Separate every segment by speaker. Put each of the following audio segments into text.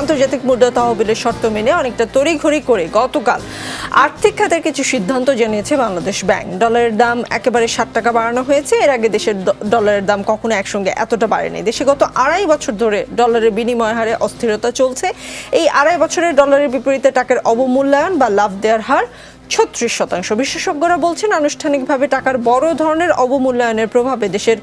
Speaker 1: আন্তর্জাতিক মুদ্রা তহবিলের শর্ত মেনে অনেকটা তড়িঘড়ি করে গতকাল আর্থিক খাতের কিছু সিদ্ধান্ত জানিয়েছে বাংলাদেশ ব্যাংক। ডলারের দাম একেবারে 7 টাকা বাড়ানো হয়েছে। এর আগে দেশের ডলারের দাম কখনো একসঙ্গে এতটা বাড়েনি। দেশে গত 2.5 বছর ধরে ডলারের বিনিময় হারে অস্থিরতা চলছে। এই 2.5 বছরের ডলারের বিপরীতে টাকার অবমূল্যায়ন বা লাভ দেওয়ার হার 36%। বিশেষজ্ঞরা বলছেন, আনুষ্ঠানিকভাবে টাকার বড় ধরনের অবমূল্যায়নের প্রভাবে দেশের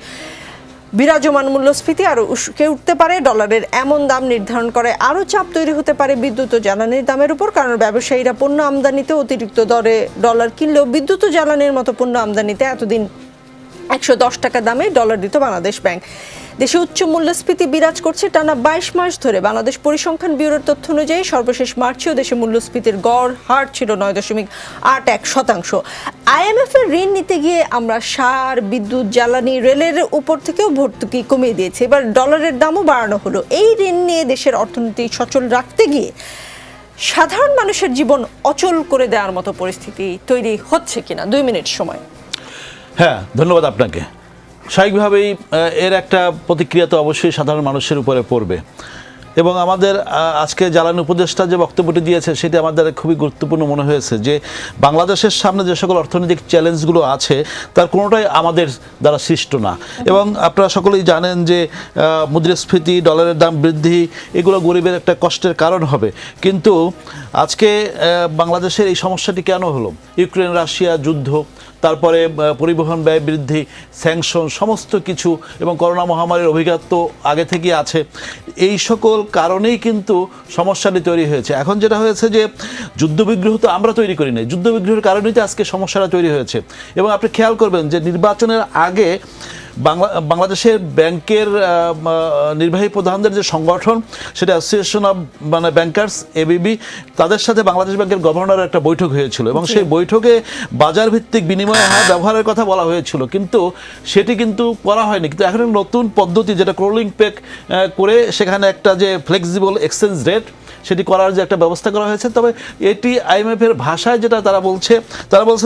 Speaker 1: বিরাজমান মূল্যস্ফীতি আরও উস্কে উঠতে পারে। ডলারের এমন দাম নির্ধারণ করে আরও চাপ তৈরি হতে পারে বিদ্যুৎ ও জ্বালানির দামের উপর, কারণ ব্যবসায়ীরা পণ্য আমদানিতে অতিরিক্ত দরে ডলার কিনলেও বিদ্যুৎ ও জ্বালানির মতো পণ্য আমদানিতে এতদিন 110 টাকা দামে ডলার দিত বাংলাদেশ ব্যাংক। দেশে উচ্চ মূল্যস্ফীতি বিরাজ করছে টানা 22 মাস ধরে। বাংলাদেশ পরিসংখ্যান ব্যুরোর তথ্য অনুযায়ী সর্বশেষ মার্চেও দেশে মূল্যস্ফীতির গড় হার ছিল 9.81%। IMF এর ঋণ নিতে গিয়ে আমরা সার, বিদ্যুৎ, জ্বালানি, রেলের উপর থেকেও ভর্তুকি কমিয়ে দিয়েছে। এবার ডলারের দামও বাড়ানো হলো। এই ঋণ নিয়ে দেশের অর্থনীতি সচল রাখতে গিয়ে সাধারণ মানুষের জীবন অচল করে দেওয়ার মতো পরিস্থিতি তৈরি হচ্ছে কিনা? 2 মিনিট সময়।
Speaker 2: হ্যাঁ, ধন্যবাদ আপনাকে। স্বাভাবিকভাবেই এর একটা প্রতিক্রিয়া তো অবশ্যই সাধারণ মানুষের উপরে পড়বে, এবং আমাদের আজকে জ্বালানি উপদেষ্টা যে বক্তব্যটি দিয়েছে সেটি আমাদের খুবই গুরুত্বপূর্ণ মনে হয়েছে, যে বাংলাদেশের সামনে যে সকল অর্থনৈতিক চ্যালেঞ্জগুলো আছে তার কোনোটাই আমাদের দ্বারা সৃষ্ট না। এবং আপনারা সকলেই জানেন যে মুদ্রাস্ফীতি, ডলারের দাম বৃদ্ধি, এগুলো গরিবের একটা কষ্টের কারণ হবে। কিন্তু আজকে বাংলাদেশের এই সমস্যাটি কেন হলো? ইউক্রেন রাশিয়া যুদ্ধ, তারপরে পরিবহন ব্যয় বৃদ্ধি, স্যাংশন, সমস্ত কিছু, এবং করোনা মহামারীর অভিজ্ঞতা তো আগে থেকেই আছে। এই সকল কারণেই কিন্তু সমস্যাটি তৈরি হয়েছে। এখন যেটা হয়েছে যে যুদ্ধবিগ্রহ তো আমরা তৈরি করি নাই, যুদ্ধবিগ্রহের কারণেই তো আজকে সমস্যাটা তৈরি হয়েছে। এবং আপনি খেয়াল করবেন যে নির্বাচনের আগে বাংলাদেশের ব্যাংকের নির্বাহী প্রধানদের যে সংগঠন, সেটা অ্যাসোসিয়েশন অফ ব্যাংকার্স, ABB, তাদের সাথে বাংলাদেশ ব্যাংকের গভর্নরের একটা বৈঠক হয়েছিল, এবং সেই বৈঠকে বাজার ভিত্তিক বিনিময় হার ব্যবহারের কথা বলা হয়েছিল, কিন্তু সেটি কিন্তু করা হয়নি। কিন্তু এখন নতুন পদ্ধতি, যেটা ক্রোলিং পেক করে সেখানে একটা যে ফ্লেক্সিবল এক্সচেঞ্জ রেট, সেটি করার যে একটা ব্যবস্থা করা হয়েছে। তবে এটি IMF এর ভাষায় যেটা তারা বলছে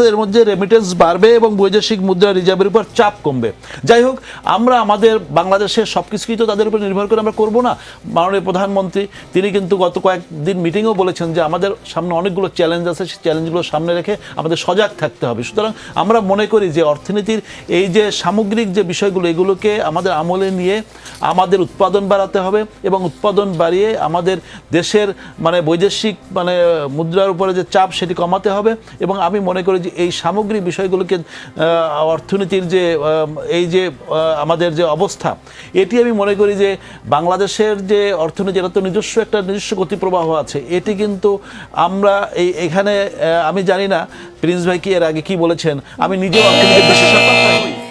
Speaker 2: এর মধ্যে রেমিটেন্স বাড়বে এবং বৈদেশিক মুদ্রা রিজার্ভের উপর চাপ কমবে। যাই হোক, আমরা আমাদের বাংলাদেশের সব কিছুই তো তাদের উপর নির্ভর করে আমরা করবো না। মাননীয় প্রধানমন্ত্রী তিনি কিন্তু গত কয়েকদিন মিটিংয়েও বলেছেন যে আমাদের সামনে অনেকগুলো চ্যালেঞ্জ আছে, সেই চ্যালেঞ্জগুলো সামনে রেখে আমাদের সজাগ থাকতে হবে। সুতরাং আমরা মনে করি যে অর্থনীতির এই যে সামগ্রিক যে বিষয়গুলো, এগুলোকে আমাদের আমলে নিয়ে আমাদের উৎপাদন বাড়াতে হবে, এবং উৎপাদন বাড়িয়ে আমাদের দেশের বৈদেশিক মুদ্রার উপরে যে চাপ সেটি কমাতে হবে। এবং আমি মনে করি যে এই সামগ্রিক বিষয়গুলোকে অর্থনীতির যে এই যে আমাদের যে অবস্থা, এটি আমি মনে করি যে বাংলাদেশের যে অর্থনীতি, এটা তো নিজস্ব গতিপ্রবাহ আছে। এটি কিন্তু আমরা এখানে আমি জানি না প্রিন্স ভাই কি এর আগে কি বলেছেন, আমি নিজেও অর্থনীতির বিশেষজ্ঞ।